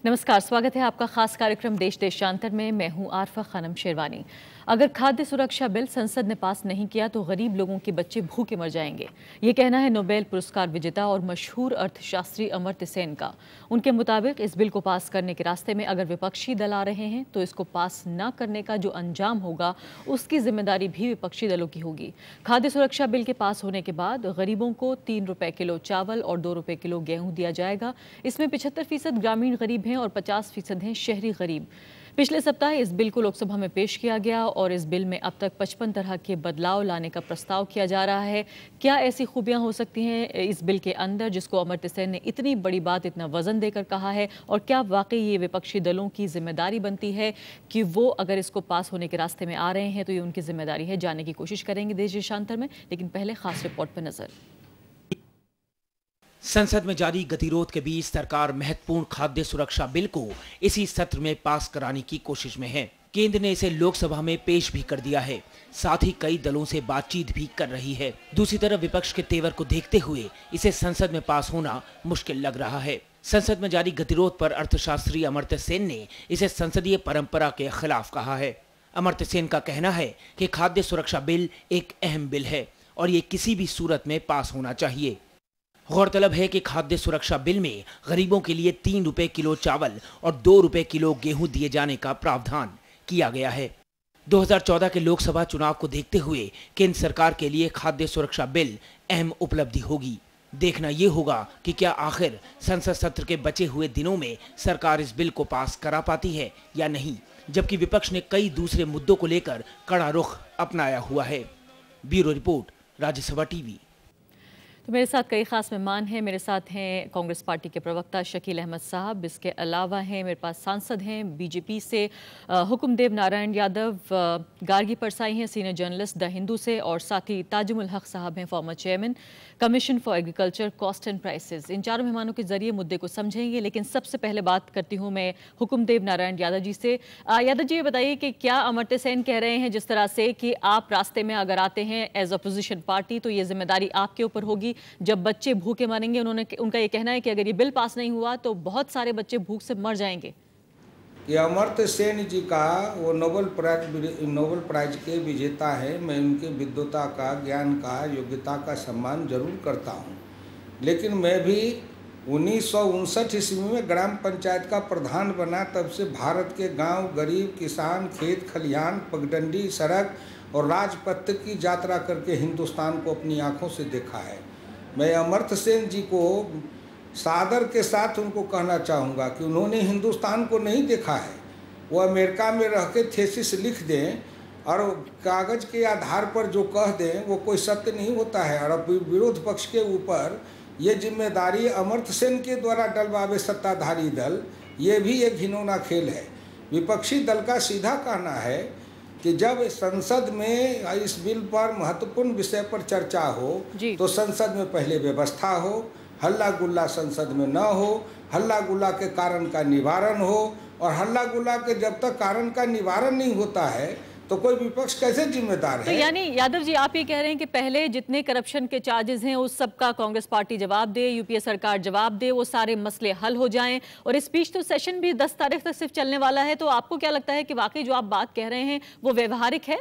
नमस्कार, स्वागत है आपका खास कार्यक्रम देश देशांतर में। मैं हूं आरफा खानम शेरवानी। अगर खाद्य सुरक्षा बिल संसद ने पास नहीं किया तो गरीब लोगों के बच्चे भूखे मर जाएंगे, ये कहना है नोबेल पुरस्कार विजेता और मशहूर अर्थशास्त्री अमर्त्य सेन का। उनके मुताबिक इस बिल को पास करने के रास्ते में अगर विपक्षी दल आ रहे हैं तो इसको पास न करने का जो अंजाम होगा उसकी जिम्मेदारी भी विपक्षी दलों की होगी। खाद्य सुरक्षा बिल के पास होने के बाद गरीबों को 3 रुपए किलो चावल और 2 रुपए किलो गेहूं दिया जाएगा। इसमें 75% ग्रामीण गरीब हैं और 50% हैं शहरी गरीब। पिछले सप्ताह इस बिल को लोकसभा में पेश किया गया और इस बिल में अब तक 55 तरह के बदलाव लाने का प्रस्ताव किया जा रहा है। क्या ऐसी खूबियां हो सकती हैं इस बिल के अंदर जिसको अमर्त्य सेन ने इतनी बड़ी बात, इतना वजन देकर कहा है, और क्या वाकई ये विपक्षी दलों की जिम्मेदारी बनती है कि वो अगर इसको पास होने के रास्ते में आ रहे हैं तो ये उनकी जिम्मेदारी है? जानने की कोशिश करेंगे देश देशांतर में, लेकिन पहले खास रिपोर्ट पर नजर। संसद में जारी गतिरोध के बीच सरकार महत्वपूर्ण खाद्य सुरक्षा बिल को इसी सत्र में पास कराने की कोशिश में है। केंद्र ने इसे लोकसभा में पेश भी कर दिया है, साथ ही कई दलों से बातचीत भी कर रही है। दूसरी तरफ विपक्ष के तेवर को देखते हुए इसे संसद में पास होना मुश्किल लग रहा है। संसद में जारी गतिरोध पर अर्थशास्त्री अमर्त्य सेन ने इसे संसदीय परंपरा के खिलाफ कहा है। अमर्त्य सेन का कहना है कि खाद्य सुरक्षा बिल एक अहम बिल है और ये किसी भी सूरत में पास होना चाहिए। गौरतलब है कि खाद्य सुरक्षा बिल में गरीबों के लिए 3 रुपए किलो चावल और 2 रुपए किलो गेहूं दिए जाने का प्रावधान किया गया है। 2014 के लोकसभा चुनाव को देखते हुए केंद्र सरकार के लिए खाद्य सुरक्षा बिल अहम उपलब्धि होगी। देखना ये होगा कि क्या आखिर संसद सत्र के बचे हुए दिनों में सरकार इस बिल को पास करा पाती है या नहीं, जबकि विपक्ष ने कई दूसरे मुद्दों को लेकर कड़ा रुख अपनाया हुआ है। Bureau report, Rajya Sabha TV. तो मेरे साथ कई खास मेहमान हैं। मेरे साथ हैं कांग्रेस पार्टी के प्रवक्ता शकील अहमद साहब। इसके अलावा हैं मेरे पास सांसद हैं बीजेपी से हुक्मदेव नारायण यादव, गार्गी परसाई हैं सीनियर जर्नलिस्ट द हिंदू से, और साथ ही ताजुल हक साहब हैं former chairman commission for agriculture cost and prices. इन चारों मेहमानों के जरिए मुद्दे को समझेंगे, लेकिन सबसे पहले बात करती हूँ मैं हुक्मदेव नारायण यादव जी से। यादव जी, ये बताइए कि क्या अमर्त्य सेन कह रहे हैं जिस तरह से कि आप रास्ते में अगर आते हैं एज अपोजिशन पार्टी तो ये जिम्मेदारी आपके ऊपर होगी जब बच्चे भूखे मरेंगे? उनका ये कहना है कि अगर ये बिल पास नहीं हुआ तो बहुत सारे बच्चे भूख से मर जाएंगे। ये अमर्त्य सेन जी का वो नोबेल प्राइज के विजेता है। मैं उनके विद्वता का, ज्ञान का, योग्यता का सम्मान जरूर करता हूँ, लेकिन मैं भी 1959 ईस्वी में ग्राम पंचायत का प्रधान बना। तब से भारत के गांव, गरीब, किसान, खेत खलिहान, पगडंडी, सड़क और राजपथ की यात्रा करके हिंदुस्तान को अपनी आँखों से देखा है। मैं अमर्त्य सेन जी को सादर के साथ उनको कहना चाहूँगा कि उन्होंने हिंदुस्तान को नहीं देखा है। वो अमेरिका में रह के थीसिस लिख दें और कागज़ के आधार पर जो कह दें वो कोई सत्य नहीं होता है। और अब विरोध पक्ष के ऊपर ये जिम्मेदारी अमर्त्य सेन के द्वारा डलवावे सत्ताधारी दल, ये भी एक घिनौना खेल है। विपक्षी दल का सीधा कहना है कि जब संसद में इस बिल पर महत्वपूर्ण विषय पर चर्चा हो तो संसद में पहले व्यवस्था हो, हल्ला गुल्ला संसद में न हो, हल्ला गुल्ला के कारण का निवारण हो, और हल्ला गुल्ला के जब तक कारण का निवारण नहीं होता है तो कोई विपक्ष कैसे जिम्मेदार है? तो यानी यादव जी, आप ये कह रहे हैं कि पहले जितने करप्शन के चार्जेस हैं उस सब का कांग्रेस पार्टी जवाब दे, यूपीए सरकार जवाब दे, वो सारे मसले हल हो जाएं। और इस बीच तो सेशन भी 10 तारीख तक सिर्फ चलने वाला है। तो आपको क्या लगता है कि वाकई जो आप बात कह रहे हैं वो व्यवहारिक है?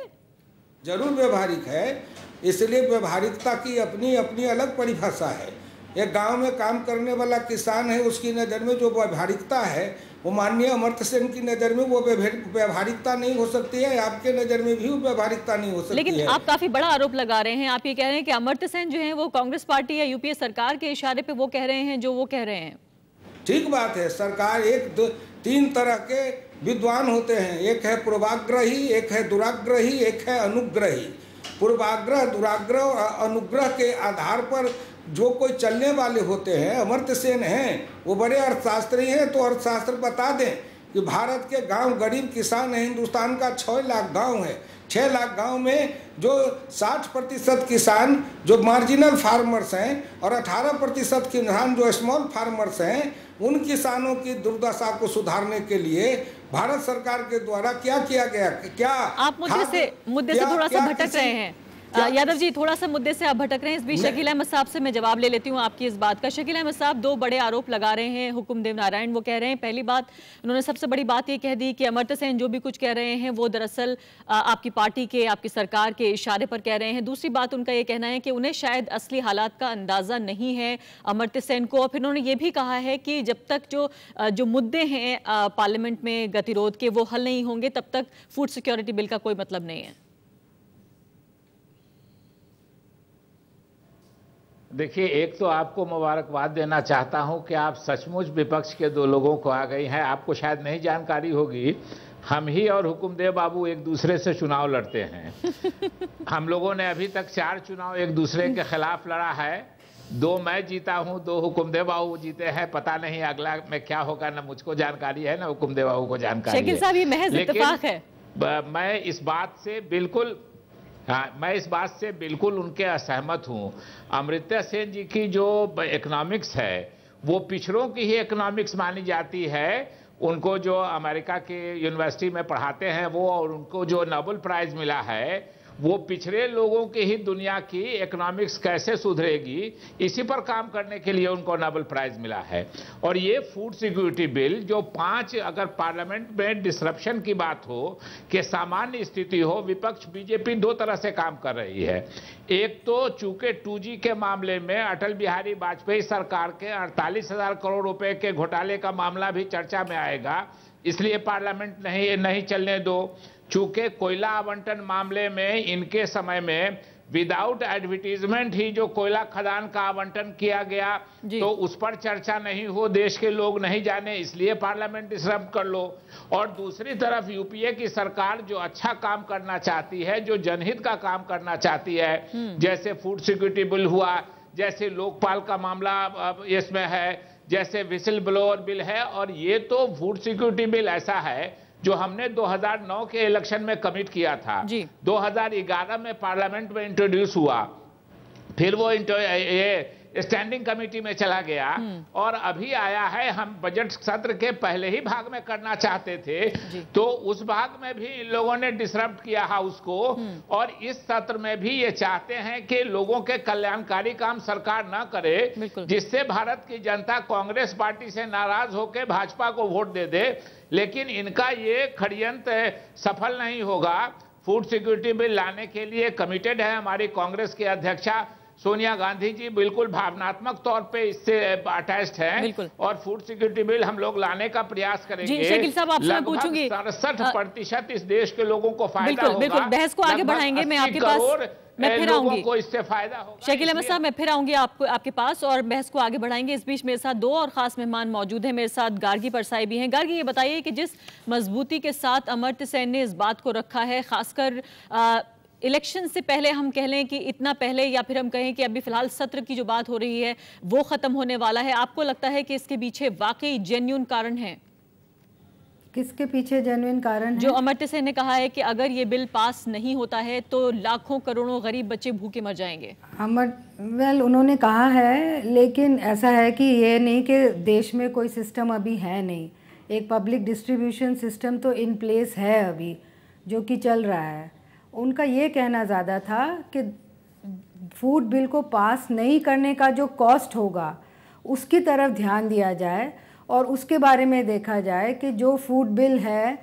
जरूर व्यवहारिक है, इसलिए व्यवहारिकता की अपनी अपनी अलग परिभाषा है। एक गांव में काम करने वाला किसान है, उसकी नज़र में जो व्यवहारिकता है वो माननीय अमर्त्य सेन की नज़र में वो व्यवहारिकता नहीं हो सकती है, आपके नज़र में भी वो व्यवहारिकता नहीं हो सकती लेकिन है। आप काफी बड़ा आरोप लगा रहे हैं। आप ये कह रहे हैं कि अमर्त्य सेन जो है वो कांग्रेस पार्टी या यूपीए सरकार के इशारे पे वो कह रहे हैं जो वो कह रहे हैं। ठीक बात है। सरकार 3 तरह के विद्वान होते हैं, एक है पूर्वाग्रही, एक है दुराग्रही, एक है अनुग्रही। पूर्वाग्रह, दुराग्रह और अनुग्रह के आधार पर जो कोई चलने वाले होते हैं, अमर्त्य सेन हैं, वो बड़े अर्थशास्त्री हैं। तो अर्थशास्त्र बता दें कि भारत के गांव, गरीब किसान हैं। हिंदुस्तान का 6 लाख गांव है। 6 लाख गांव में जो 60% किसान जो मार्जिनल फार्मर्स हैं और 18% किसान जो स्मॉल फार्मर्स हैं, उन किसानों की दुर्दशा को सुधारने के लिए भारत सरकार के द्वारा क्या किया गया? क्या आप मुद्दे से थोड़ा सा भटक रहे हैं? यादव जी, थोड़ा सा मुद्दे से आप भटक रहे हैं। इस बीच शकील अहमद साहब से मैं जवाब ले लेती हूँ आपकी इस बात का। शकील अहमद साहब दो बड़े आरोप लगा रहे हैं हुकुमदेव नारायण। वो कह रहे हैं, पहली बात उन्होंने सबसे बड़ी बात ये कह दी कि अमर्त्य सेन जो भी कुछ कह रहे हैं वो दरअसल आपकी पार्टी के, आपकी सरकार के इशारे पर कह रहे हैं। दूसरी बात उनका ये कहना है कि उन्हें शायद असली हालात का अंदाजा नहीं है अमर्त्य सेन को। और फिर उन्होंने ये भी कहा है कि जब तक जो मुद्दे हैं पार्लियामेंट में गतिरोध के वो हल नहीं होंगे तब तक फूड सिक्योरिटी बिल का कोई मतलब नहीं है। देखिए, एक तो आपको मुबारकबाद देना चाहता हूं कि आप सचमुच विपक्ष के दो लोगों को आ गई हैं। आपको शायद नहीं जानकारी होगी, हम ही और हुकुमदेव बाबू एक दूसरे से चुनाव लड़ते हैं। हम लोगों ने अभी तक 4 चुनाव एक दूसरे के खिलाफ लड़ा है। 2 मैं जीता हूं, 2 हुकुमदेव बाबू जीते हैं। पता नहीं अगला में क्या होगा, ना मुझको जानकारी है ना हुकुमदेव बाबू को जानकारी है। शकील साहब, ये महज इत्तेफाक है। मैं इस बात से बिल्कुल उनके असहमत हूं। अमर्त्य सेन जी की जो इकोनॉमिक्स है वो पिछड़ों की ही इकोनॉमिक्स मानी जाती है। उनको जो अमेरिका के यूनिवर्सिटी में पढ़ाते हैं वो, और उनको जो नोबेल प्राइज मिला है वो पिछड़े लोगों की ही दुनिया की इकोनॉमिक्स कैसे सुधरेगी इसी पर काम करने के लिए उनको नोबेल प्राइज मिला है। और ये फूड सिक्योरिटी बिल जो 5, अगर पार्लियामेंट में डिसरप्शन की बात हो कि सामान्य स्थिति हो, विपक्ष बीजेपी 2 तरह से काम कर रही है। एक तो चूंकि 2G के मामले में अटल बिहारी वाजपेयी सरकार के 48,000 करोड़ रुपए के घोटाले का मामला भी चर्चा में आएगा, इसलिए पार्लियामेंट नहीं चलने दो। चूंकि कोयला आवंटन मामले में इनके समय में विदाउट एडवर्टीजमेंट ही जो कोयला खदान का आवंटन किया गया तो उस पर चर्चा नहीं हो, देश के लोग नहीं जाने, इसलिए पार्लियामेंट डिसरप्ट कर लो। और दूसरी तरफ यूपीए की सरकार जो अच्छा काम करना चाहती है, जो जनहित का काम करना चाहती है, जैसे फूड सिक्योरिटी बिल हुआ, जैसे लोकपाल का मामला इसमें है, जैसे विसिल ब्लोअर बिल है। और ये तो फूड सिक्योरिटी बिल ऐसा है जो हमने 2009 के इलेक्शन में कमिट किया था, 2011 में पार्लियामेंट में इंट्रोड्यूस हुआ, फिर वो ये स्टैंडिंग कमेटी में चला गया और अभी आया है। हम बजट सत्र के पहले ही भाग में करना चाहते थे, तो उस भाग में भी इन लोगों ने डिसरप्ट किया हाउस को। और इस सत्र में भी ये चाहते हैं कि लोगों के कल्याणकारी काम सरकार ना करे, जिससे भारत की जनता कांग्रेस पार्टी से नाराज होकर भाजपा को वोट दे दे। लेकिन इनका ये षड्यंत्र सफल नहीं होगा। फूड सिक्योरिटी बिल लाने के लिए कमिटेड है हमारी कांग्रेस की अध्यक्षा सोनिया गांधी जी, बिल्कुल भावनात्मक तौर पे इससे अटैच्ड है। और फूड सिक्योरिटी बिल हम लोग लाने का प्रयास करेंगे। शकील साहब, आपसे मैं पूछूंगी, 67% इस देश के लोगों को फायदा होगा। बिल्कुल, बहस को आगे बढ़ाएंगे। मैं आपके पास फिर आऊंगी, को इससे फायदा होगा। शकील अहमद साहब, मैं फिर आऊंगी आपके पास और बहस को आगे बढ़ाएंगे। इस बीच मेरे साथ 2 और खास मेहमान मौजूद हैं। मेरे साथ गार्गी परसाई भी हैं। गार्गी, ये बताइए कि जिस मजबूती के साथ अमर्त्य सेन ने इस बात को रखा है, खासकर इलेक्शन से पहले, हम कह लें कि इतना पहले, या फिर हम कहें कि अभी फिलहाल सत्र की जो बात हो रही है वो खत्म होने वाला है, आपको लगता है कि इसके पीछे वाकई जेन्युइन कारण है? किसके पीछे जेन्युइन कारण है? जो अमर्त्य सेन ने कहा है कि अगर ये बिल पास नहीं होता है तो लाखों करोड़ों गरीब बच्चे भूखे मर जाएंगे। उन्होंने कहा है, लेकिन ऐसा है कि ये नहीं कि देश में कोई सिस्टम अभी है नहीं। एक पब्लिक डिस्ट्रीब्यूशन सिस्टम तो इन प्लेस है अभी, जो कि चल रहा है। उनका ये कहना ज़्यादा था कि फूड बिल को पास नहीं करने का जो कॉस्ट होगा उसकी तरफ ध्यान दिया जाए और उसके बारे में देखा जाए कि जो फूड बिल है,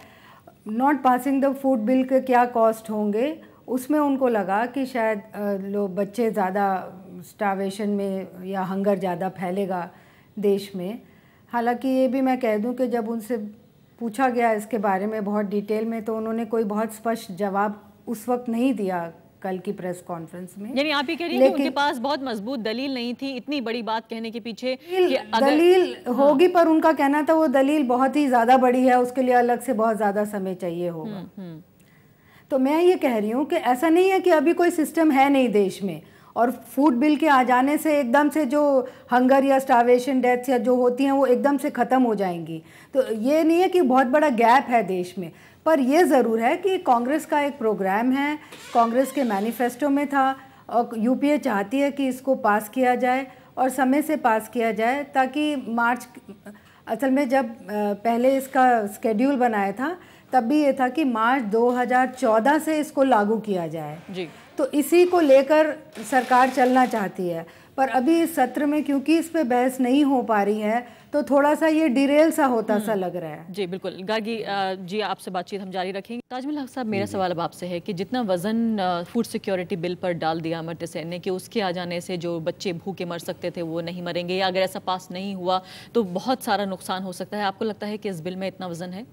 not passing the food bill के क्या कॉस्ट होंगे। उसमें उनको लगा कि शायद लोग बच्चे ज़्यादा स्टार्वेशन में या हंगर ज़्यादा फैलेगा देश में। हालांकि ये भी मैं कह दूं कि जब उनसे पूछा गया इसके बारे में बहुत डिटेल में, तो उन्होंने कोई बहुत स्पष्ट जवाब उस वक्त नहीं दिया कल की प्रेस कॉन्फ्रेंस में। यानी आप ये कह रही हैं कि उनके पास बहुत मजबूत दलील नहीं थी इतनी बड़ी बात कहने के पीछे? कि अगर दलील होगी, पर उनका कहना था वो दलील बहुत ही ज़्यादा बड़ी है, उसके लिए अलग से बहुत ज़्यादा समय चाहिए होगा। तो मैं ये कह रही हूँ कि ऐसा नहीं है कि अभी कोई सिस्टम है नहीं देश में, और फूड बिल के आ जाने से एकदम से जो हंगर या स्टार्वेशन डेथ्स या जो होती हैं वो एकदम से ख़त्म हो जाएंगी। तो ये नहीं है कि बहुत बड़ा गैप है देश में, पर यह ज़रूर है कि कांग्रेस का एक प्रोग्राम है, कांग्रेस के मैनिफेस्टो में था, और यूपीए चाहती है कि इसको पास किया जाए और समय से पास किया जाए, ताकि मार्च, असल में जब पहले इसका स्केड्यूल बनाया था तब भी ये था कि मार्च 2014 से इसको लागू किया जाए जी। तो इसी को लेकर सरकार चलना चाहती है। पर अभी इस सत्र में क्योंकि इस पे बहस नहीं हो पा रही है तो थोड़ा सा ये डिरेल सा होता सा लग रहा है। जी बिल्कुल। गार्गी जी, आपसे बातचीत हम जारी रखेंगे। ताजमल हक साहब, मेरा सवाल अब आपसे है कि जितना वजन फूड सिक्योरिटी बिल पर डाल दिया अमर्त्य सेन ने कि उसके आ जाने से जो बच्चे भूखे मर सकते थे वो नहीं मरेंगे, या अगर ऐसा पास नहीं हुआ तो बहुत सारा नुकसान हो सकता है, आपको लगता है कि इस बिल में इतना वजन है?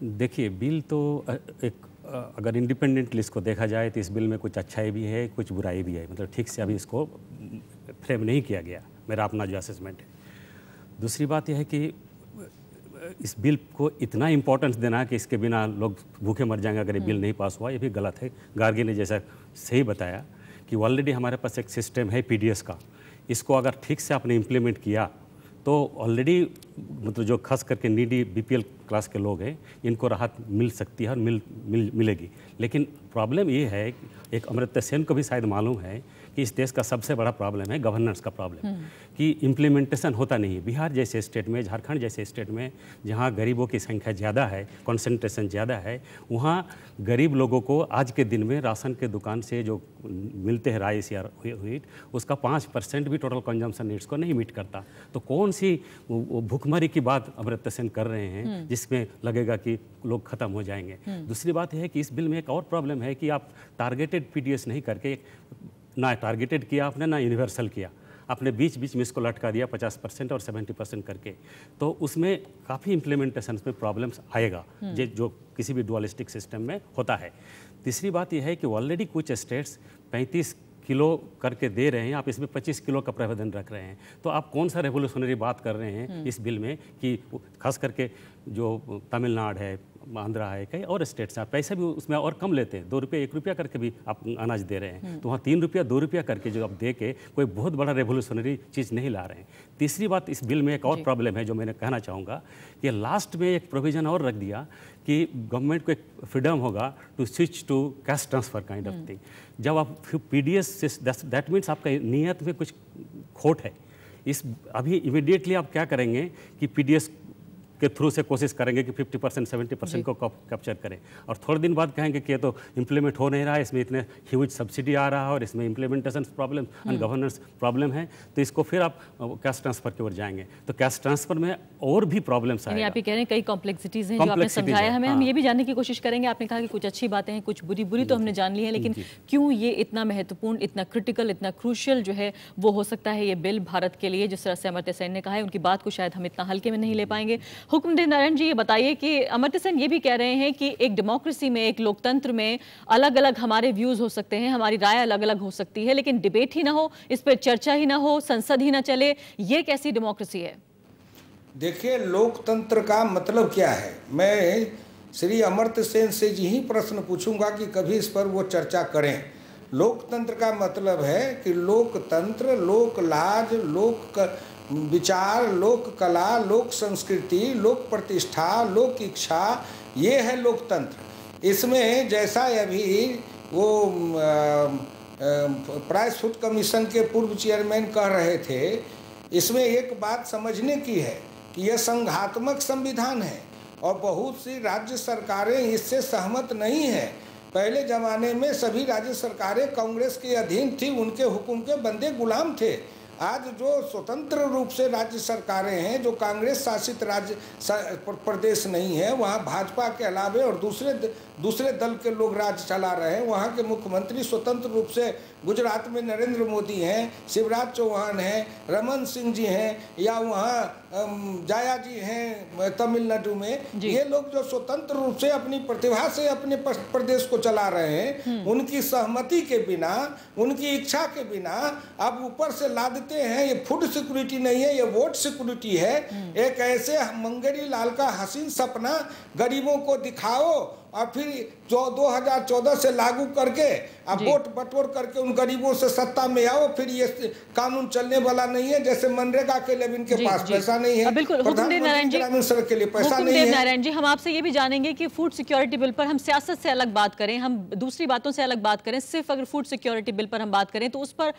देखिए, बिल तो एक अगर इंडिपेंडेंटली इसको देखा जाए तो इस बिल में कुछ अच्छाई भी है, कुछ बुराई भी है। मतलब ठीक से अभी इसको फ्रेम नहीं किया गया, मेरा अपना जो असेसमेंट है। दूसरी बात यह है कि इस बिल को इतना इम्पोर्टेंस देना कि इसके बिना लोग भूखे मर जाएंगे अगर ये बिल नहीं पास हुआ, ये भी गलत है। गार्गी ने जैसा सही बताया कि ऑलरेडी हमारे पास एक सिस्टम है पीडीएस का, इसको अगर ठीक से आपने इम्प्लीमेंट किया तो ऑलरेडी मतलब जो खास करके नीडी बीपीएल क्लास के लोग हैं इनको राहत मिल सकती है और मिलेगी। लेकिन प्रॉब्लम ये है कि एक अमर्त्य सेन को भी शायद मालूम है कि इस देश का सबसे बड़ा प्रॉब्लम है गवर्नेंस का प्रॉब्लम, कि इम्प्लीमेंटेशन होता नहीं है। बिहार जैसे स्टेट में, झारखंड जैसे स्टेट में जहाँ गरीबों की संख्या ज़्यादा है, कंसंट्रेशन ज़्यादा है, वहाँ गरीब लोगों को आज के दिन में राशन के दुकान से जो मिलते हैं राइस या व्हीट, उसका 5% भी टोटल कंजम्पशन नीड्स को नहीं मीट करता। तो कौन सी भूखमरी की बात अमर्त्य सेन कर रहे हैं जिसमें लगेगा कि लोग ख़त्म हो जाएंगे। दूसरी बात यह है कि इस बिल में एक और प्रॉब्लम है कि आप टारगेटेड पीडीएस नहीं करके, ना टारगेटेड किया आपने ना यूनिवर्सल किया, आपने बीच बीच में इसको लटका दिया 50% और 70% करके, तो उसमें काफ़ी इम्प्लीमेंटेशन में प्रॉब्लम्स आएगा जो किसी भी डुअलिस्टिक सिस्टम में होता है। तीसरी बात यह है कि ऑलरेडी कुछ स्टेट्स 35 किलो करके दे रहे हैं, आप इसमें 25 किलो का प्रावधान रख रहे हैं, तो आप कौन सा रेवोल्यूशनरी बात कर रहे हैं इस बिल में कि खास करके जो तमिलनाडु है, आंध्रा है, कई और स्टेट्स हैं, पैसे भी उसमें और कम लेते हैं, 2 रुपये 1 रुपया करके भी आप अनाज दे रहे हैं, तो वहाँ 3 रुपया 2 रुपया करके जो आप दे के कोई बहुत बड़ा रेवोल्यूशनरी चीज़ नहीं ला रहे हैं। तीसरी बात, इस बिल में एक और प्रॉब्लम है जो मैंने कहना चाहूँगा कि लास्ट में एक प्रोविज़न और रख दिया कि गवर्नमेंट को एक फ्रीडम होगा to switch to cash transfer kind of thing. जब आप पीडीएस, दैट मीन्स आपका नियत में कुछ खोट है। इस अभी इमीडिएटली आप क्या करेंगे कि पीडीएस के थ्रू से कोशिश करेंगे कि 50% 70% को कैप्चर करें, और थोड़े दिन बाद कहेंगे कि ये तो इम्प्लीमेंट हो नहीं रहा है, इसमें इतने ह्यूज सब्सिडी आ रहा है और इसमें implementation problem and governance problem है, तो इसको फिर आप कैश ट्रांसफर की ओर जाएंगे, तो कैश ट्रांसफर में और भी प्रॉब्लम्स आएगा। आप ये कह रहे हैं कई कॉम्प्लेक्सिटीज हैं जो आपने समझाया हमें, हम ये भी जानने की कोशिश करेंगे। आपने कहा कि कुछ अच्छी बातें हैं, कुछ बुरी तो हमने जान ली है, लेकिन क्यों ये इतना महत्वपूर्ण, इतना क्रिटिकल, इतना क्रूशियल जो है वो हो सकता है ये बिल भारत के लिए, जिस तरह से अमर्त्य सेन ने कहा है, उनकी बात को शायद हम इतना हल्के में नहीं ले पाएंगे। हुक्मदेव नारायण जी, ये बताइए कि अमर्त्य सेन ये भी कह रहे हैं कि एक डेमोक्रेसी में, एक लोकतंत्र में अलग अलग हमारे व्यूज हो सकते हैं, हमारी राय अलग अलग हो सकती है, लेकिन डिबेट ही ना हो, इस पर चर्चा ही ना हो, संसद ही ना चले, ये कैसी डेमोक्रेसी है? देखिए, लोकतंत्र का मतलब क्या है? मैं श्री अमर्त्य सेन से यही प्रश्न पूछूंगा कि कभी इस पर वो चर्चा करें। लोकतंत्र का मतलब है कि लोकतंत्र, लोक लाज, लोक विचार, लोक कला, लोक संस्कृति, लोक प्रतिष्ठा, लोक इच्छा, ये है लोकतंत्र। इसमें जैसा अभी वो प्राइस फूड कमीशन के पूर्व चेयरमैन कह रहे थे, इसमें एक बात समझने की है कि यह संघात्मक संविधान है और बहुत सी राज्य सरकारें इससे सहमत नहीं हैं। पहले ज़माने में सभी राज्य सरकारें कांग्रेस के अधीन थी, उनके हुक्म के बंदे गुलाम थे। आज जो स्वतंत्र रूप से राज्य सरकारें हैं, जो कांग्रेस शासित राज्य प्रदेश नहीं है, वहाँ भाजपा के अलावे और दूसरे दल के लोग राज्य चला रहे हैं। वहाँ के मुख्यमंत्री स्वतंत्र रूप से, गुजरात में नरेंद्र मोदी हैं, शिवराज चौहान हैं, रमन सिंह जी हैं, या वहाँ जाया जी हैं तमिलनाडु में, ये लोग जो स्वतंत्र रूप से अपनी प्रतिभा से अपने प्रदेश को चला रहे हैं, उनकी सहमति के बिना, उनकी इच्छा के बिना आप ऊपर से लादते हैं। ये फूड सिक्योरिटी नहीं है, ये वोट सिक्योरिटी है। एक ऐसे मंगेरी लाल का हसीन सपना गरीबों को दिखाओ और फिर जो 2014 से लागू करके अब वोट बटोर करके उन गरीबों से सत्ता में आओ, फिर ये कानून चलने वाला नहीं है। जैसे मनरेगा के लिए इनके पास पैसा नहीं है, प्रधानमंत्री ग्रामीण सड़क के लिए पैसा नहीं है। नारायण जी, हम आपसे ये भी जानेंगे कि फूड सिक्योरिटी बिल पर हम सियासत से अलग बात करें, हम दूसरी बातों से अलग बात करें, सिर्फ अगर फूड सिक्योरिटी बिल पर हम बात करें तो उस पर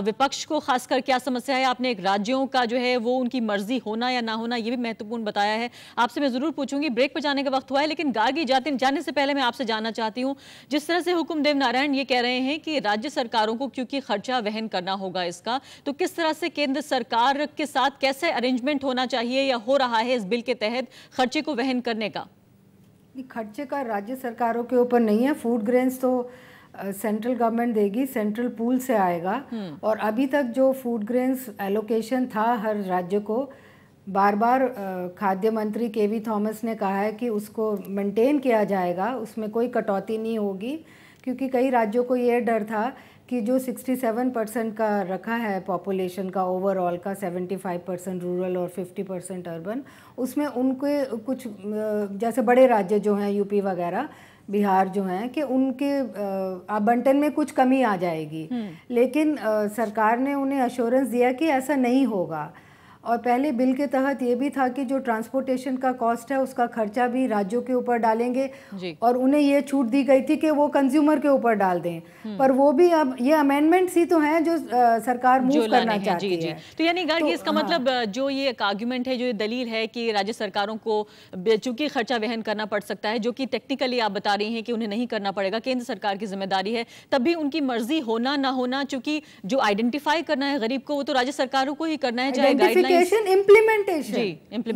विपक्ष को खासकर क्या समस्या है? आपने एक राज्यों का जो है वो उनकी मर्जी होना या ना होना, ये भी महत्वपूर्ण बताया है। आपसे मैं जरूर पूछूंगी, ब्रेक पर जाने का वक्त हुआ है, लेकिन गार्गी जाने करने से पहले मैं आपसे जानना चाहती हूँ, जिस तरह से हुक्मदेव नारायण ये कह रहे हैं कि राज्य सरकारों को क्योंकि खर्चा वहन करना होगा इसका, तो किस तरह से केंद्र सरकार के साथ कैसे अरेंजमेंट होना चाहिए या हो रहा है इस बिल के तहत खर्चे को वहन करने का? खर्चे का राज्य सरकारों के ऊपर नहीं है। फूड ग्रेन्स तो सेंट्रल गवर्नमेंट देगी, सेंट्रल पूल से आएगा। और अभी तक जो फूड ग्रेन्स एलोकेशन था हर राज्य को, बार बार खाद्य मंत्री केवी थॉमस ने कहा है कि उसको मेंटेन किया जाएगा, उसमें कोई कटौती नहीं होगी, क्योंकि कई राज्यों को ये डर था कि जो 67% का रखा है पॉपुलेशन का ओवरऑल का, 75% रूरल और 50% अर्बन, उसमें उनके कुछ जैसे बड़े राज्य जो हैं यूपी वगैरह, बिहार जो हैं, कि उनके आवंटन में कुछ कमी आ जाएगी। लेकिन सरकार ने उन्हें अश्योरेंस दिया कि ऐसा नहीं होगा। और पहले बिल के तहत ये भी था कि जो ट्रांसपोर्टेशन का कॉस्ट है उसका खर्चा भी राज्यों के ऊपर डालेंगे, और उन्हें ये छूट दी गई थी कि वो कंज्यूमर के ऊपर डाल दें। पर वो भी अब ये अमेंडमेंट्स ही तो हैं जो सरकार मूव करना चाहती है। तो यानी गार्गी, इसका मतलब जो ये एक आर्ग्यूमेंट है, जो ये दलील है कि राज्य सरकारों को चूंकि खर्चा वहन करना पड़ सकता है, जो कि टेक्निकली आप बता रही हैं कि उन्हें नहीं करना पड़ेगा, केंद्र सरकार की जिम्मेदारी है, तब भी उनकी मर्जी होना ना होना, चूंकि जो आइडेंटिफाई करना है गरीब को वो तो राज्य सरकारों को ही करना है, चाहे इम्प्लीमेंटेशन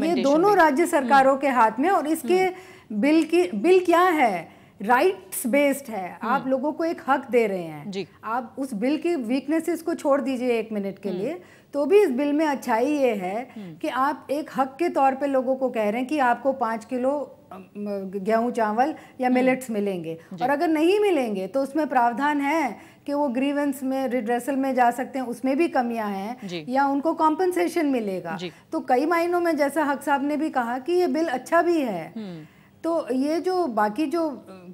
ये दोनों राज्य सरकारों के हाथ में। और इसके बिल क्या है, राइट्स बेस्ड है। आप लोगों को एक हक दे रहे हैं। आप उस बिल की वीकनेसेस को छोड़ दीजिए एक मिनट के लिए, तो भी इस बिल में अच्छाई ये है कि आप एक हक के तौर पे लोगों को कह रहे हैं कि आपको 5 किलो गेहूं चावल या मिलेट्स मिलेंगे, और अगर नहीं मिलेंगे तो उसमें प्रावधान है कि वो ग्रीवेंस में, रिड्रेसल में जा सकते हैं, उसमें भी कमियां हैं, या उनको कॉम्पनसेशन मिलेगा। तो कई मायनों में, जैसा हक साहब ने भी कहा, कि ये बिल अच्छा भी है। तो ये जो बाकी जो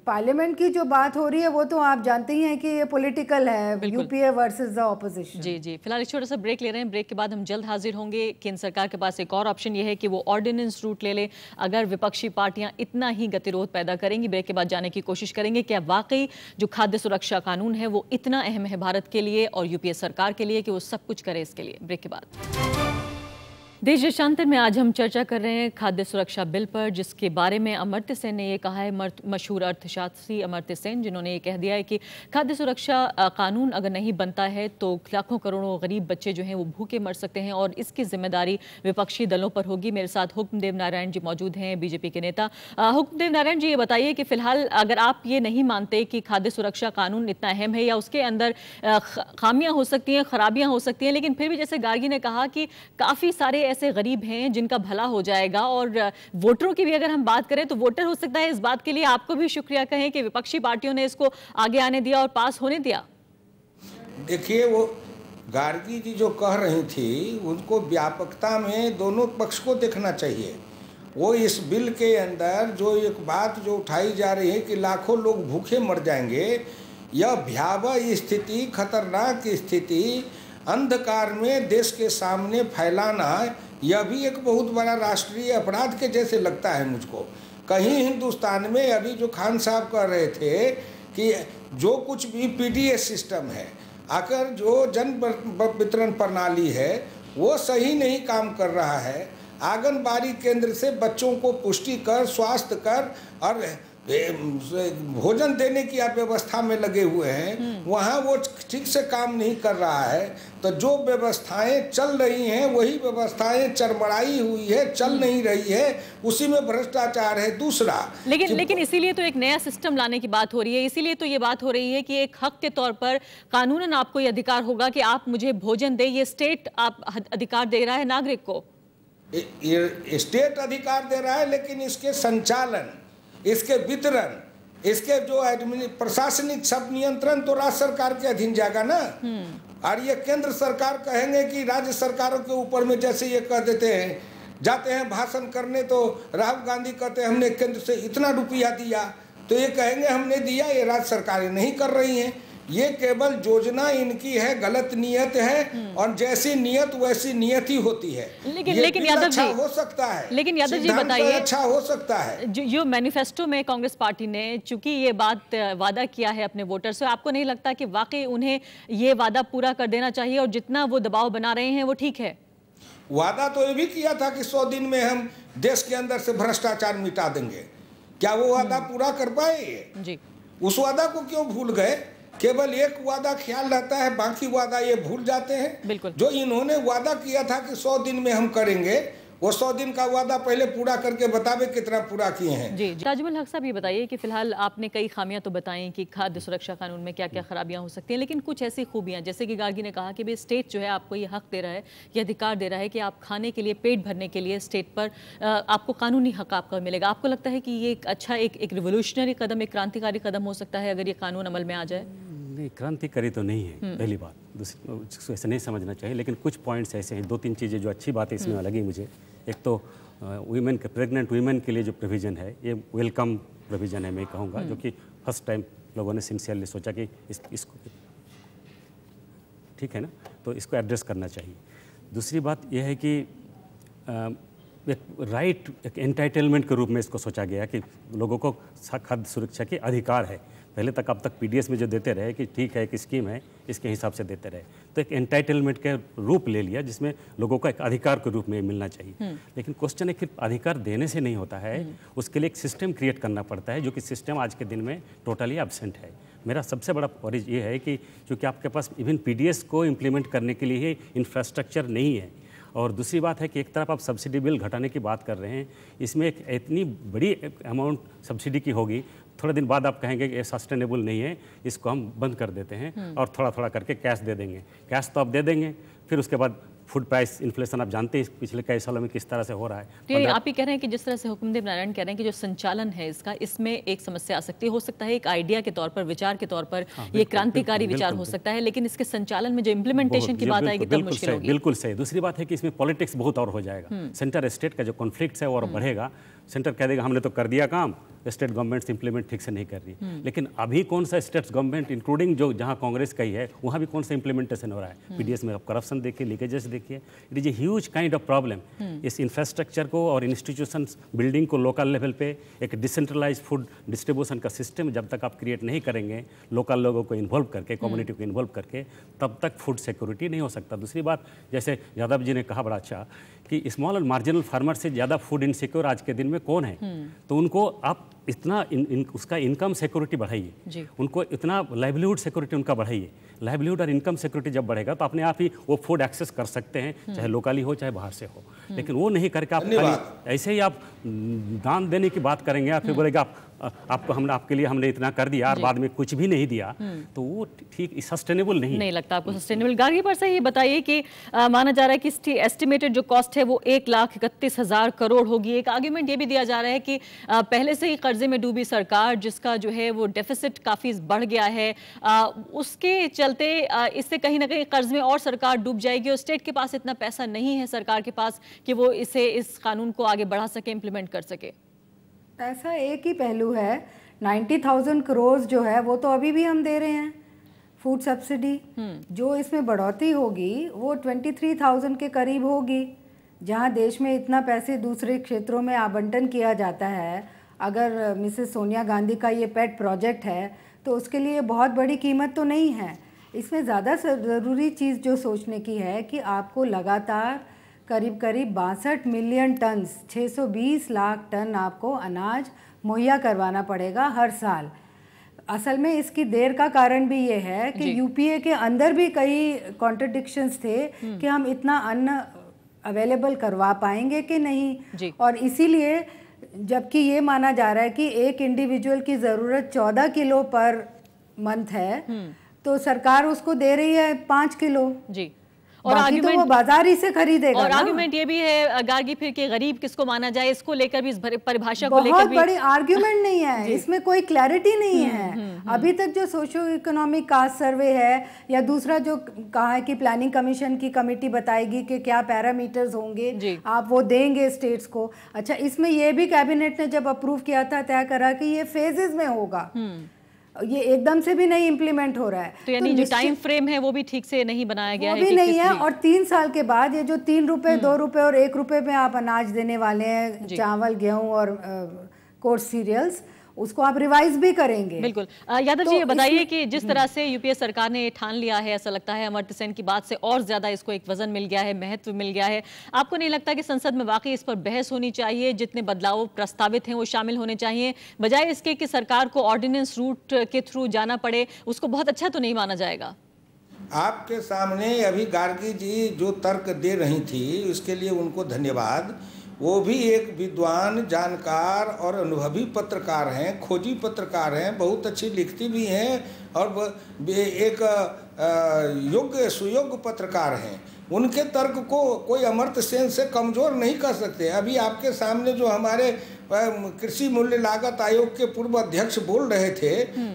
पार्लियामेंट की जो बात हो रही है वो तो आप जानते ही हैं कि ये पॉलिटिकल है, यूपीए वर्सेस द ऑपोजिशन। जी फिलहाल एक छोटा सा ब्रेक ले रहे हैं। ब्रेक के बाद हम जल्द हाजिर होंगे। केंद्र सरकार के पास एक और ऑप्शन ये है कि वो ऑर्डिनेंस रूट ले ले, अगर विपक्षी पार्टियां इतना ही गतिरोध पैदा करेंगी। ब्रेक के बाद जाने की कोशिश करेंगे क्या वाकई जो खाद्य सुरक्षा कानून है वो इतना अहम है भारत के लिए और यूपीए सरकार के लिए कि वो सब कुछ करे इसके लिए। ब्रेक के बाद देश देशांतर में आज हम चर्चा कर रहे हैं खाद्य सुरक्षा बिल पर, जिसके बारे में अमर्त्य सेन ने ये कहा है, मशहूर अर्थशास्त्री अमर्त्य सेन, जिन्होंने ये कह दिया है कि खाद्य सुरक्षा कानून अगर नहीं बनता है तो लाखों करोड़ों गरीब बच्चे जो हैं वो भूखे मर सकते हैं, और इसकी जिम्मेदारी विपक्षी दलों पर होगी। मेरे साथ हुक्मदेव नारायण जी मौजूद हैं, बीजेपी के नेता। हुक्मदेव नारायण जी, ये बताइए कि फिलहाल अगर आप ये नहीं मानते कि खाद्य सुरक्षा कानून इतना अहम है, या उसके अंदर खामियां हो सकती हैं, खराबियां हो सकती हैं, लेकिन फिर भी जैसे गार्गी ने कहा कि काफ़ी सारे ऐसे गरीब हैं जिनका भला हो जाएगा, और वोटरों की भी अगर हम बात करें तो वोटर हो सकता है इस बात के लिए आपको भी शुक्रिया कहें कि विपक्षी पार्टियों ने इसको आगे आने दिया और पास होने दिया। देखिए, वो गार्गी जी जो कह रही थी उनको व्यापकता में दोनों पक्ष को देखना चाहिए। वो इस बिल के अंदर जो एक बात जो उठाई जा रही है कि लाखों लोग भूखे मर जाएंगे, यह भयावह स्थिति, खतरनाक स्थिति अंधकार में देश के सामने फैलाना, यह भी एक बहुत बड़ा राष्ट्रीय अपराध के जैसे लगता है मुझको। कहीं हिंदुस्तान में अभी जो खान साहब कह रहे थे कि जो कुछ भी पीडीएस सिस्टम है, आकर जो जन वितरण प्रणाली है वो सही नहीं काम कर रहा है। आंगनबाड़ी केंद्र से बच्चों को पुष्टि कर, स्वास्थ्य कर और भोजन देने की आप व्यवस्था में लगे हुए हैं, वहाँ वो ठीक से काम नहीं कर रहा है। तो जो व्यवस्थाएं चल रही हैं वही व्यवस्थाएं चरमराई हुई है, चल नहीं रही है, उसी में भ्रष्टाचार है। दूसरा, लेकिन इसीलिए तो एक नया सिस्टम लाने की बात हो रही है, इसीलिए तो ये बात हो रही है कि एक हक के तौर पर कानूनन आपको ये अधिकार होगा कि आप मुझे भोजन दे। ये स्टेट आप अधिकार दे रहा है नागरिक को, स्टेट अधिकार दे रहा है, लेकिन इसके संचालन, इसके वितरण, इसके जो प्रशासनिक सब नियंत्रण तो राज्य सरकार के अधीन जाएगा ना। और ये केंद्र सरकार कहेंगे कि राज्य सरकारों के ऊपर में, जैसे ये कह देते हैं, जाते हैं भाषण करने तो राहुल गांधी कहते हैं हमने केंद्र से इतना रुपया दिया, तो ये कहेंगे हमने दिया, ये राज्य सरकारें नहीं कर रही हैं। ये केवल योजना इनकी है, गलत नियत है, और जैसी नियत वैसी नियत ही होती है। लेकिन यादव अच्छा जी हो सकता है, लेकिन यादव जी बताइए, अच्छा हो सकता है। जो मैनिफेस्टो में कांग्रेस पार्टी ने चूंकि ये बात वादा किया है अपने वोटर से, आपको नहीं लगता कि वाकई उन्हें ये वादा पूरा कर देना चाहिए और जितना वो दबाव बना रहे हैं वो ठीक है? वादा तो ये भी किया था कि 100 दिन में हम देश के अंदर से भ्रष्टाचार मिटा देंगे, क्या वो वादा पूरा कर पाए? जी। उस वादा को क्यों भूल गए? केवल एक वादा ख्याल रहता है, बाकी वादा ये भूल जाते हैं। बिल्कुल। जो इन्होंने वादा किया था कि 100 दिन में हम करेंगे, वो 100 दिन का वादा पहले पूरा करके बतावे कितना पूरा किए हैं। जी, ताजुल हक साहब ये बताइए कि फिलहाल आपने कई खामियां तो बताई कि खाद्य सुरक्षा कानून में क्या क्या खराबियां हो सकती हैं, लेकिन कुछ ऐसी खूबियां जैसे कि गार्गी ने कहा कि भाई स्टेट जो है आपको ये हक दे रहा है, ये अधिकार दे रहा है कि आप खाने के लिए, पेट भरने के लिए स्टेट पर आपको कानूनी हक आपका मिलेगा। आपको लगता है कि ये एक अच्छा एक रिवोल्यूशनरी कदम, एक क्रांतिकारी कदम हो सकता है अगर ये कानून अमल में आ जाए? नहीं, क्रांतिकारी तो नहीं है, पहली बात। दूसरी, उसको ऐसे नहीं समझना चाहिए, लेकिन कुछ पॉइंट्स ऐसे हैं, 2-3 चीज़ें जो अच्छी बात है इसमें लगी मुझे। एक तो वीमेन के, प्रेग्नेंट वीमेन के लिए जो प्रोविज़न है, ये वेलकम प्रोविज़न है मैं कहूँगा, जो कि फर्स्ट टाइम लोगों ने सिंसियरली सोचा कि इसको ठीक है ना, तो इसको एड्रेस करना चाहिए। दूसरी बात यह है कि एक राइट, एक एंटाइटलमेंट के रूप में इसको सोचा गया कि लोगों को खाद्य सुरक्षा के अधिकार है। पहले तक अब तक पीडीएस में जो देते रहे कि ठीक है, एक स्कीम है, इसके हिसाब से देते रहे, तो एक एंटाइटलमेंट के रूप ले लिया जिसमें लोगों को एक अधिकार के रूप में मिलना चाहिए। लेकिन क्वेश्चन है कि अधिकार देने से नहीं होता है, उसके लिए एक सिस्टम क्रिएट करना पड़ता है, जो कि सिस्टम आज के दिन में टोटली एब्सेंट है। मेरा सबसे बड़ा वरीज ये है कि क्योंकि आपके पास इवन पीडीएस को इम्प्लीमेंट करने के लिए इंफ्रास्ट्रक्चर नहीं है। और दूसरी बात है कि एक तरफ आप सब्सिडी बिल घटाने की बात कर रहे हैं, इसमें एक इतनी बड़ी अमाउंट सब्सिडी की होगी, थोड़े दिन बाद आप कहेंगे कि ये सस्टेनेबल नहीं है, इसको हम बंद कर देते हैं और थोड़ा थोड़ा करके कैश दे देंगे। कैश तो आप दे देंगे, फिर उसके बाद फूड प्राइस इन्फ्लेशन आप जानते हैं पिछले कई सालों में किस तरह से हो रहा है। तो आप ही कह रहे हैं कि जिस तरह से हुकुमदेव नारायण कह रहे हैं कि जो संचालन है इसका, इसमें एक समस्या आ सकती है। हो सकता है एक आइडिया के तौर पर, विचार के तौर पर ये क्रांतिकारी विचार हो सकता है, लेकिन इसके संचालन में जो इम्प्लीमेंटेशन की बात आएगी तब मुश्किल होगी। बिल्कुल सही। दूसरी बात है कि इसमें पॉलिटिक्स बहुत और हो जाएगा, सेंटर स्टेट का जो कॉन्फ्लिक्ट है और बढ़ेगा। सेंटर कह देगा हमने तो कर दिया काम, स्टेट गवर्नमेंट्स इंप्लीमेंट ठीक से नहीं कर रही। लेकिन अभी कौन सा स्टेट गवर्नमेंट, इंक्लूडिंग जो जहां कांग्रेस का ही है, वहां भी कौन सा इंप्लीमेंटेशन हो रहा है? पीडीएस में आप करप्शन देखिए, लीकेजेस देखिए, it is a huge kind of problem. इस इंफ्रास्ट्रक्चर को और इंस्टीट्यूशन बिल्डिंग को लोकल लेवल पे एक डिसेंट्रलाइज फूड डिस्ट्रीब्यूशन का सिस्टम जब तक आप क्रिएट नहीं करेंगे, लोकल लोगों को इन्वॉल्व करके, कम्युनिटी को इन्वॉल्व करके, तब तक फूड सिक्योरिटी नहीं हो सकता। दूसरी बात, जैसे यादव जी ने कहा बड़ा अच्छा कि स्मॉल और मार्जिनल फार्मर से ज़्यादा फूड इनसिक्योर आज के दिन में कौन है? तो उनको आप इतना उसका इनकम सिक्योरिटी बढ़ाइए, उनको इतना लाइवलीहुड सिक्योरिटी उनका बढ़ाइए। लाइवलीहुड और इनकम सिक्योरिटी जब बढ़ेगा तो अपने आप ही वो फूड एक्सेस कर सकते हैं, चाहे लोकली हो चाहे बाहर से हो। लेकिन वो नहीं करके आप ऐसे ही आप दान देने की बात करेंगे, आप फिर बोलेगा आपको हमने आपके लिए हमने इतना कर दिया और बाद में कुछ भी नहीं दिया, तो वो ठीक सस्टेनेबल नहीं लगता आपको सस्टेनेबल। गार्गी पर से ये बताइए कि माना जा रहा है कि इसकी एस्टिमेटेड जो कॉस्ट है वो 1,31,000 करोड़ होगी। एक आर्ग्यूमेंट ये भी दिया जा रहा है कि पहले से ही कर्जे में डूबी सरकार, जिसका जो है वो डेफिसिट काफ़ी बढ़ गया है, उसके चलते इससे कहीं ना कहीं कर्ज में और सरकार डूब जाएगी और स्टेट के पास इतना पैसा नहीं है सरकार के पास कि वो इस कानून को आगे बढ़ा सके, इम्प्लीमेंट कर सके। ऐसा एक ही पहलू है, 90,000 करोड़ जो है वो तो अभी भी हम दे रहे हैं फूड सब्सिडी। जो इसमें बढ़ोतरी होगी वो 23,000 के करीब होगी। जहां देश में इतना पैसे दूसरे क्षेत्रों में आवंटन किया जाता है, अगर मिसेस सोनिया गांधी का ये पेट प्रोजेक्ट है तो उसके लिए बहुत बड़ी कीमत तो नहीं है। इसमें ज़्यादा ज़रूरी चीज़ जो सोचने की है कि आपको लगातार करीब 62 मिलियन टन, 620 लाख टन आपको अनाज मुहैया करवाना पड़ेगा हर साल। असल में इसकी देर का कारण भी ये है कि यूपीए के अंदर भी कई कॉन्ट्रडिक्शंस थे कि हम इतना अन्न अवेलेबल करवा पाएंगे कि नहीं। और इसीलिए जबकि ये माना जा रहा है कि एक इंडिविजुअल की ज़रूरत 14 किलो पर मंथ है, तो सरकार उसको दे रही है 5 किलो। जी। और आर्गुमेंट तो वो बाजारी से खरीदेगा। और आर्गुमेंट ये भी है गार्गी फिर कि गरीब किसको माना जाए, इसको लेकर भी, इस परिभाषा को लेकर भी बहुत बड़ी आर्गुमेंट नहीं है, इसमें कोई क्लैरिटी नहीं है। अभी तक जो सोशो इकोनॉमिक कास्ट सर्वे है या दूसरा जो कहा है कि प्लानिंग कमीशन की कमेटी बताएगी कि क्या पैरामीटर्स होंगे, आप वो देंगे स्टेट्स को। अच्छा, इसमें ये भी कैबिनेट ने जब अप्रूव किया था, तय करा कि ये फेजेस में होगा, ये एकदम से भी नहीं इम्प्लीमेंट हो रहा है। तो यानी जो टाइम फ्रेम है वो भी ठीक से नहीं बनाया गया है, वो भी नहीं है। और 3 साल के बाद ये जो 3 रुपए, 2 रुपए और 1 रुपए में आप अनाज देने वाले हैं, चावल, गेहूं और कोर्स सीरियल्स, उसको आप रिवाइज भी करेंगे। बिल्कुल। यादव जी, ये बताइए कि जिस तरह से यूपीए सरकार ने ठान लिया है, ऐसा लगता है अमर्त्य सेन की बात से और ज्यादा इसको एक वजन मिल गया है, महत्व मिल गया है। आपको नहीं लगता कि संसद में वाकई इस पर बहस होनी चाहिए, जितने बदलाव प्रस्तावित हैं वो शामिल होने चाहिए, बजाय इसके कि सरकार को ऑर्डिनेंस रूट के थ्रू जाना पड़े? उसको बहुत अच्छा तो नहीं माना जाएगा। आपके सामने अभी गार्गी जी जो तर्क दे रही थी, उसके लिए उनको धन्यवाद। वो भी एक विद्वान, जानकार और अनुभवी पत्रकार हैं, खोजी पत्रकार हैं, बहुत अच्छी लिखती भी हैं और एक योग्य सुयोग्य पत्रकार हैं। उनके तर्क को कोई अमर्त्य सेन से कमज़ोर नहीं कर सकते। अभी आपके सामने जो हमारे कृषि मूल्य लागत आयोग के पूर्व अध्यक्ष बोल रहे थे,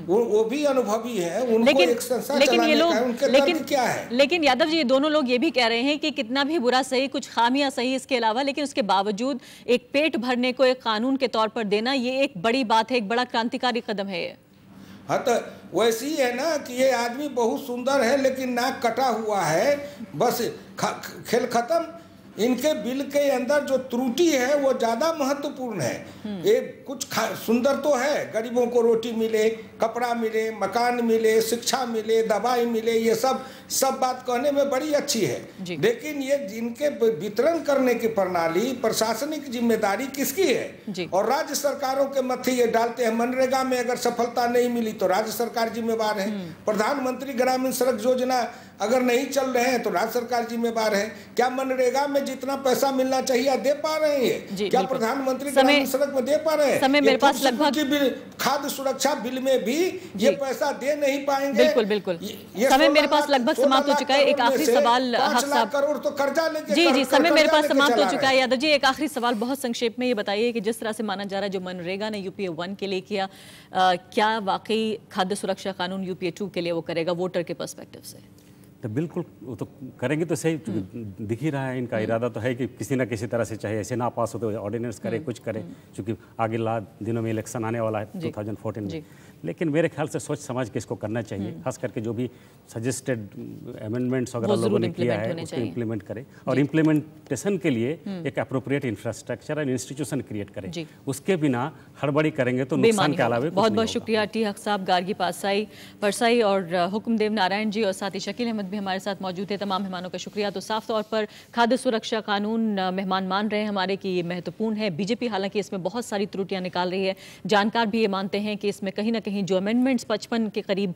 वो भी अनुभवी हैं, उनको एक संस्था चलाने का है, उनके तर्क क्या है? लेकिन यादव जी, ये दोनों लोग ये भी कह रहे हैं कि कितना भी बुरा सही, कुछ खामियां सही इसके अलावा, लेकिन उसके बावजूद एक पेट भरने को एक कानून के तौर पर देना, ये एक बड़ी बात है, एक बड़ा क्रांतिकारी कदम है ये। हाँ, तो वैसी है ना कि ये आदमी बहुत सुंदर है लेकिन नाक कटा हुआ है, बस खेल खत्म। इनके बिल के अंदर जो त्रुटि है वो ज़्यादा महत्वपूर्ण है। ये कुछ सुंदर तो है, गरीबों को रोटी मिले, कपड़ा मिले, मकान मिले, शिक्षा मिले, दवाई मिले, ये सब बात कहने में बड़ी अच्छी है, लेकिन ये जिनके वितरण करने की प्रणाली, प्रशासनिक जिम्मेदारी किसकी है? और राज्य सरकारों के मथे ये डालते हैं। मनरेगा में अगर सफलता नहीं मिली तो राज्य सरकार जिम्मेवार है। प्रधानमंत्री ग्रामीण सड़क योजना अगर नहीं चल रहे हैं तो राज्य सरकार जिम्मेवार है। क्या मनरेगा में जितना पैसा मिलना चाहिए दे पा रहे हैं? क्या प्रधानमंत्री ग्रामीण सड़क में दे पा रहे हैं? समय मेरे पास लगभग, खाद्य सुरक्षा बिल में भी ये पैसा दे नहीं पाएंगे। बिल्कुल। समय मेरे पास लगभग समाप्त हो चुका है। एक आखिरी सवाल, 5 लाख करोड़ तो कर्जा लेके, जी, समय मेरे पास समाप्त हो चुका है। यादव जी, एक आखिरी सवाल बहुत संक्षेप में ये बताइए कि जिस तरह से माना जा रहा है जो मनरेगा ने यूपीए 1 के लिए किया, क्या वाकई खाद्य सुरक्षा कानून यूपीए 2 के लिए वो करेगा वोटर के पर्सपेक्टिव से? तो बिल्कुल वो तो करेंगे तो सही, दिख ही रहा है इनका इरादा तो है कि किसी ना किसी तरह से, चाहे ऐसे ना पास हो तो ऑर्डिनेंस करे, कुछ करे, क्योंकि आगे दिनों में इलेक्शन आने वाला है 2014 में। लेकिन मेरे ख्याल से सोच समझ के इसको करना चाहिए, खास करके जो भी सजेस्टेड अमेंडमेंट्स वगैरह लोगों ने किया है उसको इम्प्लीमेंट करें, और इम्प्लीमेंटेशन के लिए एक appropriate infrastructure and institution create करें। उसके बिना हड़बड़ी करेंगे तो नुकसान के अलावा। बहुत बहुत शुक्रिया टी हक साहब, गार्गी परसाई और हुक्मदेव नारायण जी, और साथ ही शकील अहमद भी हमारे साथ मौजूद है। तमाम मेहमानों का शुक्रिया। तो साफ तौर पर खाद्य सुरक्षा कानून मेहमान मान रहे हैं हमारे कि ये महत्वपूर्ण है। बीजेपी हालांकि इसमें बहुत सारी त्रुटियां निकाल रही है। जानकार भी ये मानते हैं कि इसमें कहीं ना कहीं जो अमेंडमेंट्स 55 के करीब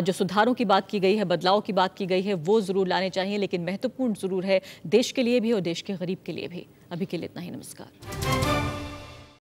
जो सुधारों की बात की गई है, बदलाव की बात की गई है, वो जरूर लाने चाहिए, लेकिन महत्वपूर्ण जरूर है देश के लिए भी और देश के गरीब के लिए भी। अभी के लिए इतना ही, नमस्कार।